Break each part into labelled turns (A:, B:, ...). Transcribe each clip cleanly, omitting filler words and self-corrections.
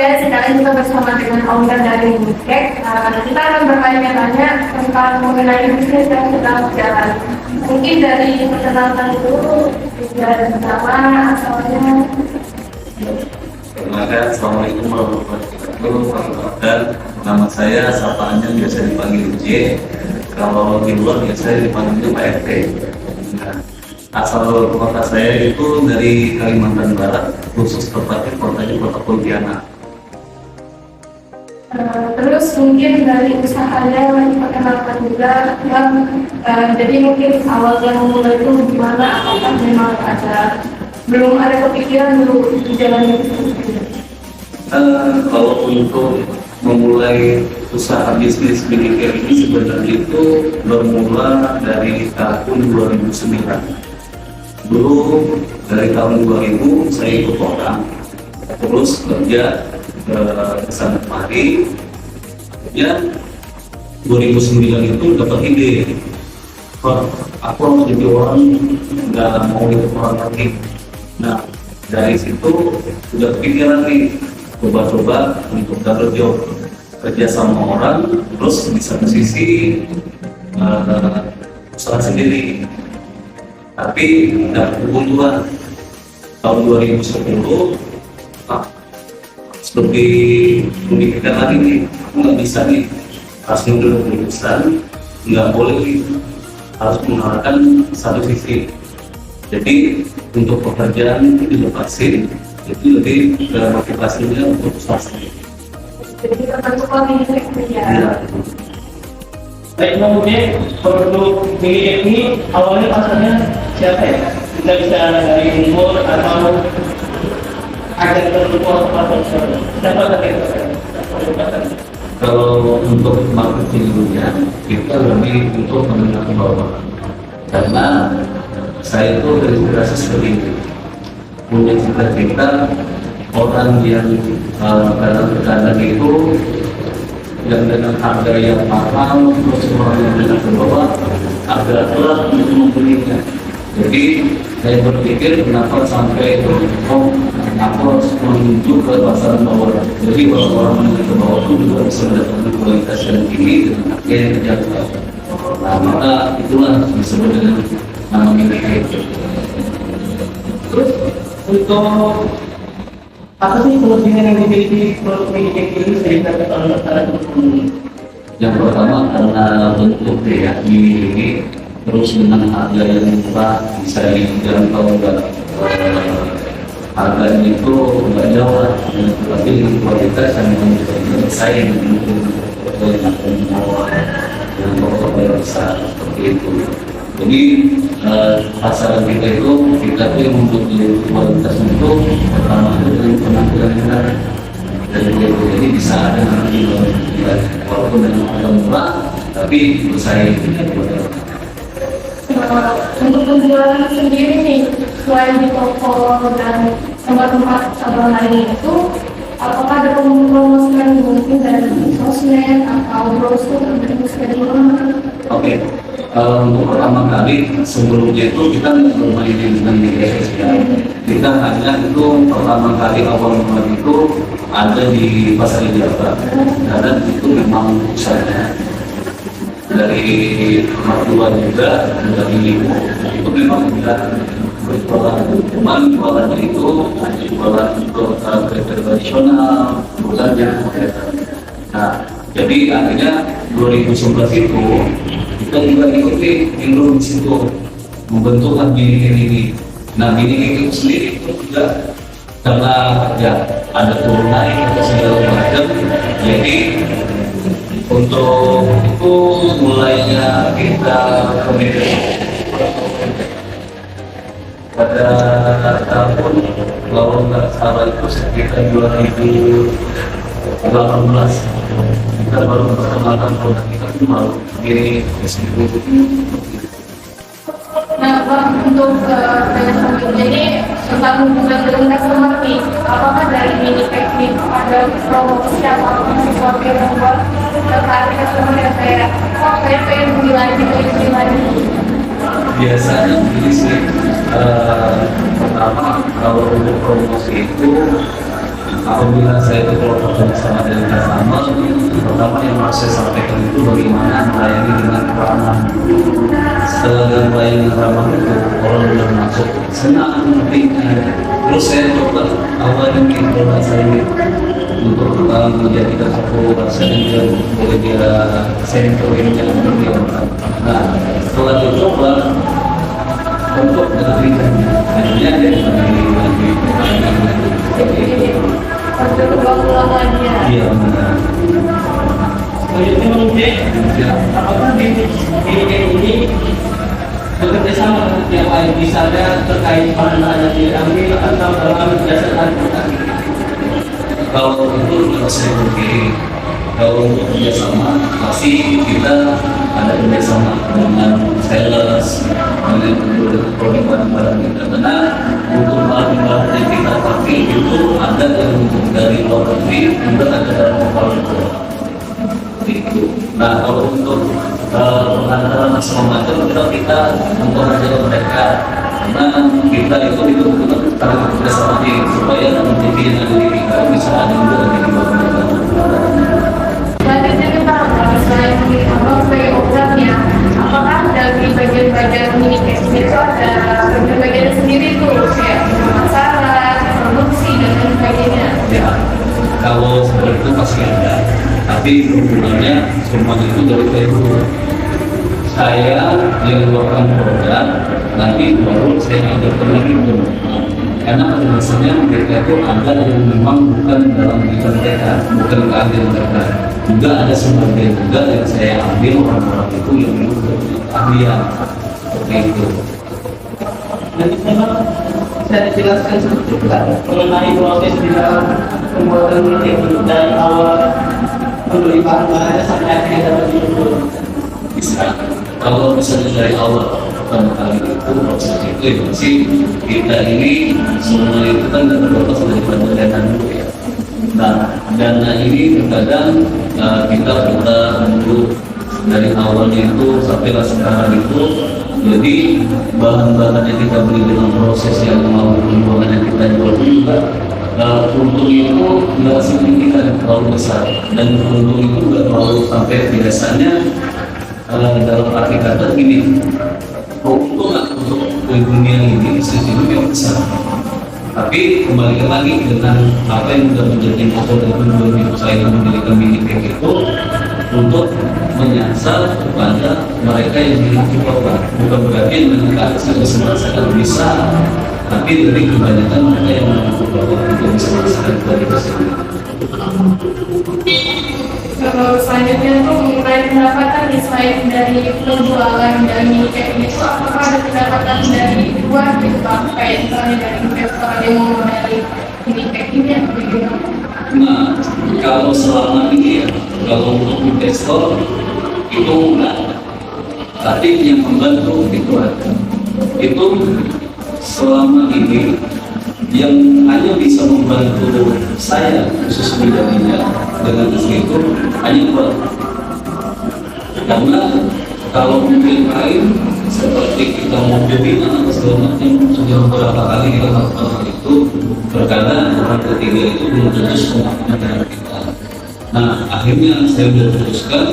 A: sekarang kita bersama dengan owner dari Mudek. Kita akan bertanya-tanya tentang mengenai bisnis yang sedang berjalan. Mungkin dari perkenalkan dulu, dari pertama asalnya.
B: Assalamualaikum warahmatullahi wabarakatuh. Nama saya sapaannya biasa dipanggil J. Kalau di luar biasa dipanggil Pak RT. Nah, asal kota saya itu dari Kalimantan Barat, khusus tepatnya kotanya Kota Pontianak.
A: Terus mungkin dari usahanya diperkenalkan juga jadi mungkin awalnya memulai itu gimana, apakah memang belum ada kepikiran dulu di jalan itu?
B: Kalau untuk memulai usaha bisnis milik ini sebenarnya itu bermula dari tahun 2009. Dulu dari tahun 2000 saya ikut orang, terus kerja ke sana kemari. Ya 2009 itu dapat ide, wah aku harus jadi orang, nggak mau ikut orang lagi. Nah dari situ udah kepikiran nih, coba-coba untuk dapat job kerja sama orang, terus di satu sisi usaha sendiri. Tapi kebetulan tahun 2010 lebih memikirkan lagi nih, aku nggak bisa nih, harus mengambil keputusan, nggak boleh nih, harus mengarahkan satu sisi. Jadi untuk pekerjaan itu lepasin, itu lebih motivasinya untuk usaha sendiri.
A: Jadi terbentuk lagi kerja.
C: Baik, kemudian produk milik ini awalnya pasarnya siapa ya? Kita bisa dari umur atau ada produk atau siapa tadi?
B: Kalau untuk marketingnya kita lebih untuk menengah ke bawah, karena saya itu terinspirasi seperti ini, punya cita-cita orang yang kadang-kadang itu yang dengan harga yang mahal, terus orang yang dengan ke bawah agak berat untuk membelinya. Jadi saya berpikir kenapa sampai itu, aku harus menuju ke pasar bawah. Jadi orang-orang yang ke bawah itu juga bisa mendapatkan kualitas yang tinggi dengan harga yang terjangkau. Nah maka itulah disebut dengan nama milik itu.
C: Terus untuk apa sih kelebihan yang dimiliki produk milik ini sehingga kita
B: Yang pertama karena bentuk ya ini, terus dengan harga yang murah, bisa dijangkau, harganya itu nggak jauh lah, tapi dengan kualitas yang bersaing dengan toko yang besar seperti itu. Jadi pasaran kita itu untuk kualitas itu pertama itu dari penampilan yang menarik. Jadi bisa ada nanti walaupun dengan harga murah tapi bersaing dengan kualitas.
A: Untuk penjualan sendiri nih, selain di toko dan tempat-tempat cabang lainnya itu, apakah ada promosian mungkin dari sosmed atau brosur dari mana?
B: Oke. Untuk pertama kali sebelumnya itu kita nggak bermain dengan media sosial. Kita hanya itu pertama kali awal mulai itu ada di pasar Jawa, karena itu memang usahanya dari mertua juga dari ibu itu memang tidak berjualan, cuman jualannya itu jualan untuk tradisional, bukan yang modern. Nah jadi akhirnya 2011 itu kita juga ikuti Indro di situ membentukkan Binik ini. Nah Binik itu sendiri itu juga karena ya ada turun naik atau segala macam, jadi untuk itu mulainya kita komunikasi pada tahun kalau nggak salah itu sekitar 2018 kita baru memperkenalkan produk kita itu baru ini Facebook.
A: Nah, Bang, untuk selanjutnya ini tentang hubungan dengan customer nih, apakah dari mini teknik ada promosi atau sesuatu yang membuat tertarik customer yang kayak, oh saya pengen beli lagi.
B: Biasanya ini sih pertama kalau untuk promosi itu apabila saya itu kalau bersama dengan customer, pertama yang harus saya sampaikan itu bagaimana melayani dengan ramah. Setelah dengan melayani dengan ramah itu orang sudah masuk senang pentingnya. Terus saya coba awalnya mengikuti bahasa ini untuk menjadikan satu bahasa yang boleh dia sentuh ini yang dia. Nah, setelah dicoba untuk menerima hanya dari lagi seperti itu.
A: Untuk kebanggaan lagi ya.
B: Iya benar.
C: Selanjutnya mengecek
B: Ya.
C: apakah ini bekerja sama dengan pihak lain, misalnya terkait pendanaan yang diambil atau dalam berdasarkan tadi.
B: Kalau itu kalau saya berpikir kalau untuk kerjasama pasti kita ada kerjasama dengan sales dengan produk barang kita karena untuk barang-barang yang kita pakai itu ada yang dari luar negeri juga ada dari lokal itu. Nah kalau untuk pengantaran semua macam kita mengajar mereka karena kita itu betul-betul karena kerjasama supaya nanti yang ada di kita bisa ada juga di luar mereka.
A: Selanjutnya kita selain sebagai obratnya, apakah dari bagian-bagian mini cashmere itu ada bagian-bagian sendiri tuh kayak pemasaran, produksi dan lain sebagainya?
B: Ya, kalau seperti itu pasti ada, tapi hubungannya semuanya itu dari Facebook. Saya yang melakukan produk, nanti baru saya ajarkan lagi itu. Karena pada dasarnya mereka itu ada yang memang bukan dalam bidang mereka, bukan keahlian mereka. Juga ada sebagian juga yang saya ambil orang-orang itu yang memang punya keahlian seperti itu.
C: Nanti memang bisa dijelaskan sedikit nggak mengenai proses di dalam pembuatan ini dari awal membeli bahan-bahannya sampai akhirnya dapat dijual.
B: Bisa. Kalau misalnya dari awal pertama kali itu proses itu ya sih kita ini semua itu kan terbatas daripada dana dulu ya. Nah dana ini terkadang kita menunggu dari awalnya itu sampai sekarang itu. Jadi bahan-bahan yang kita beli dengan proses yang mau pembuangan yang kita jual juga untung itu nggak signifikan terlalu besar dan untung itu nggak terlalu sampai biasanya dalam arti kata gini, keuntungan untuk dunia ini sejauh yang besar. Tapi kembali lagi dengan apa yang sudah menjadi motor dari dunia saya mendirikan mini pack itu untuk menyasar kepada mereka yang memiliki korban. Bukan berarti meningkat saya bisa, tapi dari kebanyakan mereka yang memiliki korban untuk bisa merasakan dari tersebut.
A: Kalau selanjutnya tuh mengenai pendapatan selain dari penjualan dan mini cashmere itu apakah ada pendapatan dari luar gitu Pak? Kayak misalnya dari investor yang mau dari mini cashmere atau gimana?
B: Nah, kalau selama ini ya, kalau untuk investor itu enggak. Tapi yang membantu itu ada. Itu selama ini yang hanya bisa membantu saya khusus pribadinya dengan itu hanya dua. Karena kalau mungkin lain seperti kita mau webinar atau segala macam sudah beberapa kali kita lakukan hal itu terkadang orang ketiga itu belum tentu semuanya dengan kita. Nah akhirnya saya sudah teruskan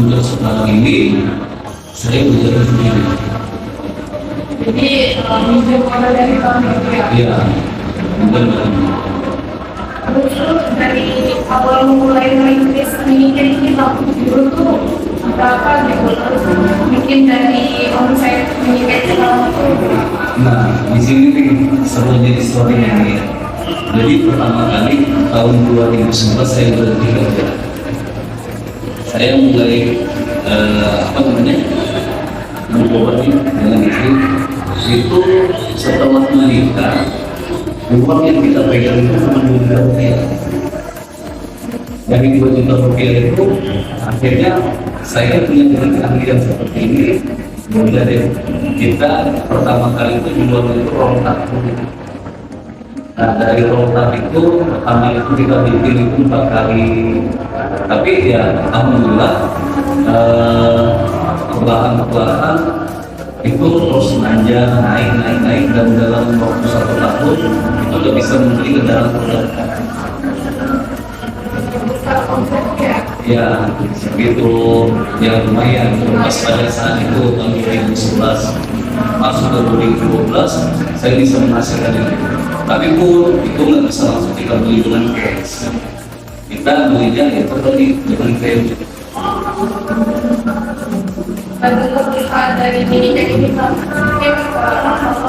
B: untuk sekarang ini saya belajar sendiri.
A: Jadi minjem modal dari bank gitu ya?
B: Iya, benar.
A: Terus dari awal mulai merintis mini cashmere dulu tuh berapa gitu? Terus mungkin dari omset mini cashmere itu
B: Nah, di sini nih seru jadi story-nya nih. Jadi pertama kali tahun 2011 saya berhenti kerja. Saya mulai mencoba nih dengan itu setelah menikah uang yang kita pegang itu cuma 2 juta rupiah. Dari 2 juta rupiah itu akhirnya saya punya keahlian seperti ini. Mulai deh kita pertama kali itu jual itu roll-up. Nah dari roll-up itu pertama itu kita bikin itu 4 kali. Tapi ya alhamdulillah perlahan-lahan itu terus naik dan dalam waktu 1 tahun itu udah bisa membeli kendaraan produk. Ya, segitu ya lumayan. Pas pada saat itu tahun 2011 masuk ke 2012 saya bisa menghasilkan itu. Tapi pun itu nggak bisa langsung kita beli dengan cash. Kita belinya itu tadi dengan kredit.
A: Dan untuk kita dari mini kayak ini kan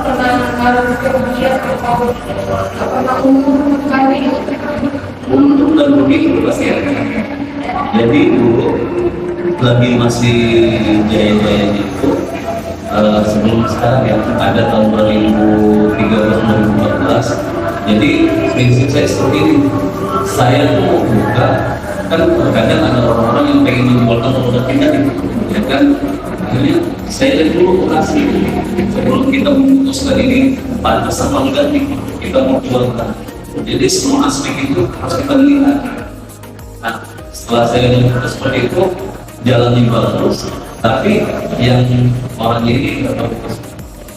A: pernah ngaruh ke dia atau pernah umur kali
B: Untuk dan rugi itu pasti ada. Jadi dulu lagi masih jaya-jayanya itu sebelum sekarang ya ada tahun 2013-2014. Jadi prinsip saya seperti ini, saya tuh mau buka kan kadang ada orang-orang yang pengen menjualkan produk kita ya kan, akhirnya saya lihat dulu lokasi sebelum kita memutuskan ini pantas apa enggak nih kita mau jualkan. Jadi semua aspek itu harus kita lihat. Nah, setelah saya lihat seperti itu jalannya bagus, tapi yang orang ini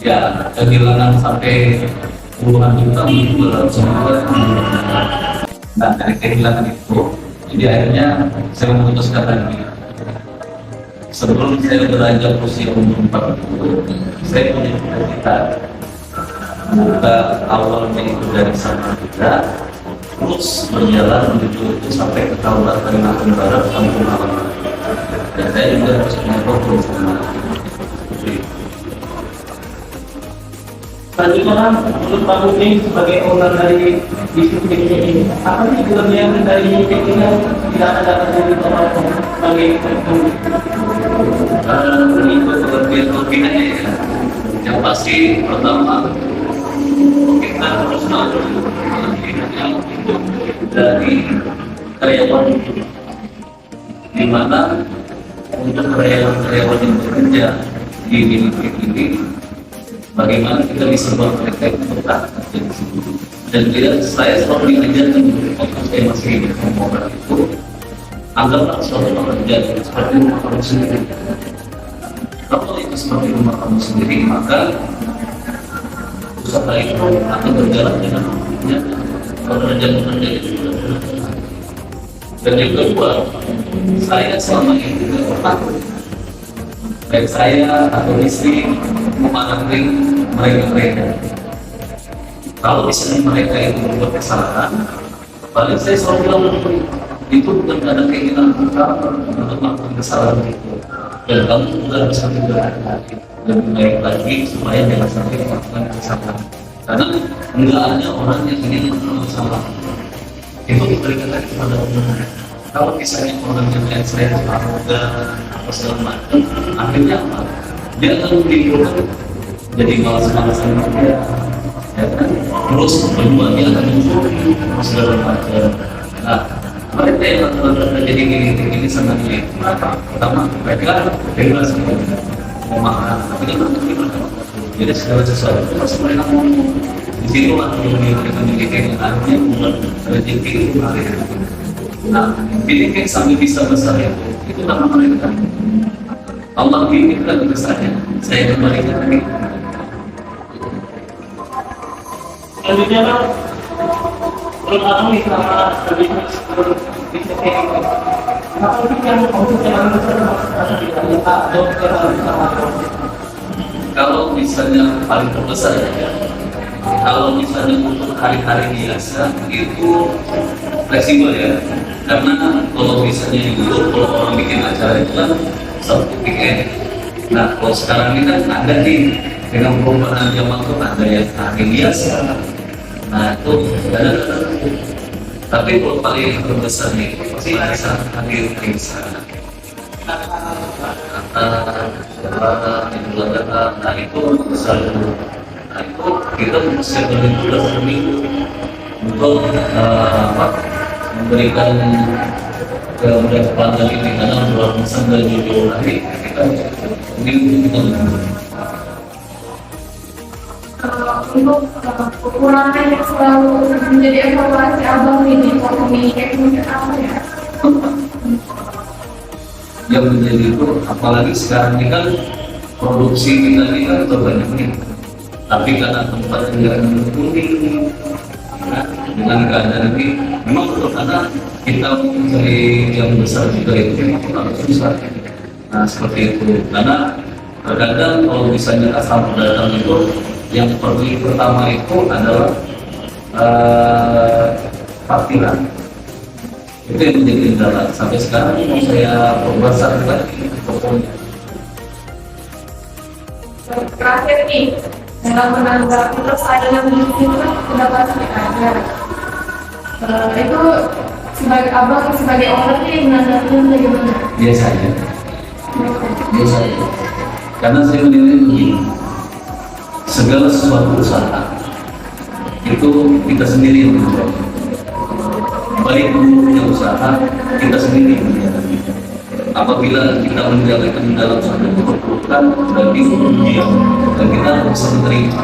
B: ya kehilangan sampai puluhan juta mungkin 200 juta. Nah, dari kehilangan itu jadi akhirnya saya memutuskan lagi sebelum saya beranjak usia umur 40 saya punya cita-cita buka awalnya itu dari sana kita terus berjalan menuju itu sampai ke Kabupaten Kalimantan Barat, Kampung Halaman. Dan saya juga harus mengobrol sama
C: selanjutnya menurut Pak Budi sebagai owner dari bisnis ini, apa sih kelebihan dari ini yang tidak ada dari orang sebagai
B: itu kelebihan-kelebihannya ya. Yang pasti pertama kita harus tahu kelebihannya dari karyawan, di mana untuk karyawan-karyawan yang bekerja di klinik ini bagaimana kita bisa buat mereka betah di sini. Dan tidak, saya selalu diajarkan waktu saya masih hidup pemohon itu, anggaplah suatu pekerjaan seperti rumah kamu sendiri. Kalau itu seperti rumah kamu sendiri, maka usaha itu akan berjalan dengan pekerjaan-pekerjaan itu. Dan yang kedua, saya selama ini tidak pernah baik saya atau istri memarahi mereka. Kalau misalnya mereka itu berbuat kesalahan, paling saya selalu bilang itu bukan ada keinginan kamu untuk melakukan kesalahan itu, dan kamu juga bisa berhati-hati lebih baik lagi supaya jangan sampai melakukan kesalahan. Karena enggak ada orang yang ingin melakukan kesalahan. Itu diberikan lagi kepada umum. Kalau misalnya orang yang lain saya muda atau segala macam, akhirnya apa? Dia akan menimbulkan jadi malas-malasan dia, ya kan? Terus berbuatnya akan muncul segala macam. Nah, mereka yang benar-benar jadi gini sama dia. Pertama, mereka bebas mau makan, tapi dia berkata jadi segala sesuatu itu masih mereka ngomong. Di situ lah mereka memiliki artinya bukan rezeki itu mereka. Nah, bikin sampai bisa besar itu nama mereka. Allah bikin lagi besarnya. Saya kembalikan lagi.
C: selanjutnya kan menurut Abang nih selama berbisnis ini, apa sih yang untuk yang besar masuk di dalam dokter sama
B: Kalau misalnya paling terbesar ya, kalau misalnya untuk hari-hari biasa itu fleksibel ya. Karena kalau misalnya dulu kalau orang bikin acara itu kan Sabtu weekend. Nah kalau sekarang ini kan ada nih dengan perubahan zaman itu ada yang hari biasa. Nah itu ada. Tapi kalau paling terbesar nih pasti hari hari biasa. Nah itu selalu. Nah itu kita mempersiapkan itu dalam seminggu untuk memberikan kemudahan ini karena bulan sampai 7 hari kita ini
A: untuk kekurangan yang selalu menjadi evaluasi Abang ini untuk memiliki mungkin apa ya?
B: yang menjadi itu apalagi sekarang ini kan produksi kita ini kan banyak nih, tapi karena tempat yang nggak mendukung Nah, dengan keadaan ini memang betul karena kita mencari yang besar juga itu memang agak susah. Nah seperti itu karena terkadang kalau misalnya customer datang itu yang pertama itu adalah parkiran. Itu yang menjadi kendala sampai sekarang mau saya perbesar lagi pokoknya.
A: Terakhir nih, dalam menanggapi terus ada yang itu pendapat ada. Itu sebagai abang sebagai orang yang menanggapi bagaimana?
B: Biasanya, karena saya menilai begini, segala sesuatu usaha itu kita sendiri yang menjawab. Baik punya usaha kita sendiri yang menjawab. Apabila kita menjalankan dalam suatu kebutuhan berarti diam dan kita bisa menerima.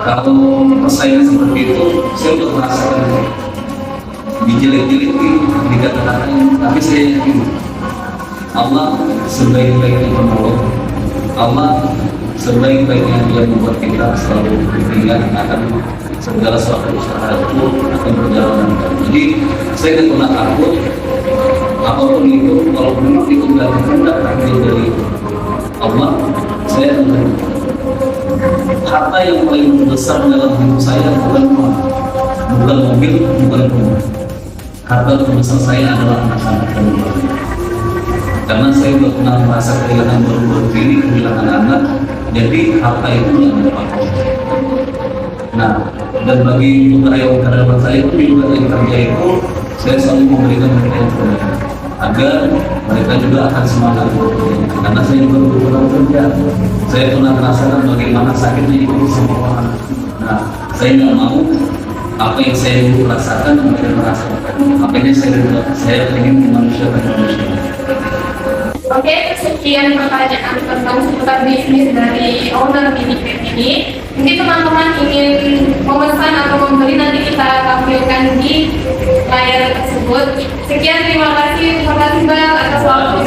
B: Kalau persaingan seperti itu, saya sudah merasakan dijelek-jeleki, dikatakan, tapi saya yakin Allah sebaik-baiknya penolong, Allah sebaik-baiknya Dia membuat kita selalu beringat akan segala suatu usaha itu akan berjalan. Jadi saya tidak pernah takut apapun itu, kalau memang itu tidak berkehendak dari Allah, saya akan. Harta yang paling besar dalam hidup saya bukan uang, bukan mobil, bukan rumah. Harta terbesar saya adalah anak-anak dan keluarga. Karena saya sudah pernah merasa kehilangan baru-baru ini, kehilangan anak, jadi harta itu yang dipakai. Nah, dan bagi karyawan saya itu juga yang kerja itu, saya selalu memberikan mereka yang terbaik agar mereka juga akan semangat karena saya juga berusaha kerja. Saya pernah merasakan bagaimana sakitnya itu semua orang. Nah, saya nggak mau apa yang saya dulu rasakan mereka merasakan. Makanya saya ingin memanusiakan manusia.
A: Oke, sekian pertanyaan tentang seputar bisnis dari owner Minipet ini. Mungkin teman-teman ingin memesan atau membeli, nanti kita tampilkan di layar tersebut. Sekian, terima kasih Mbak atas waktu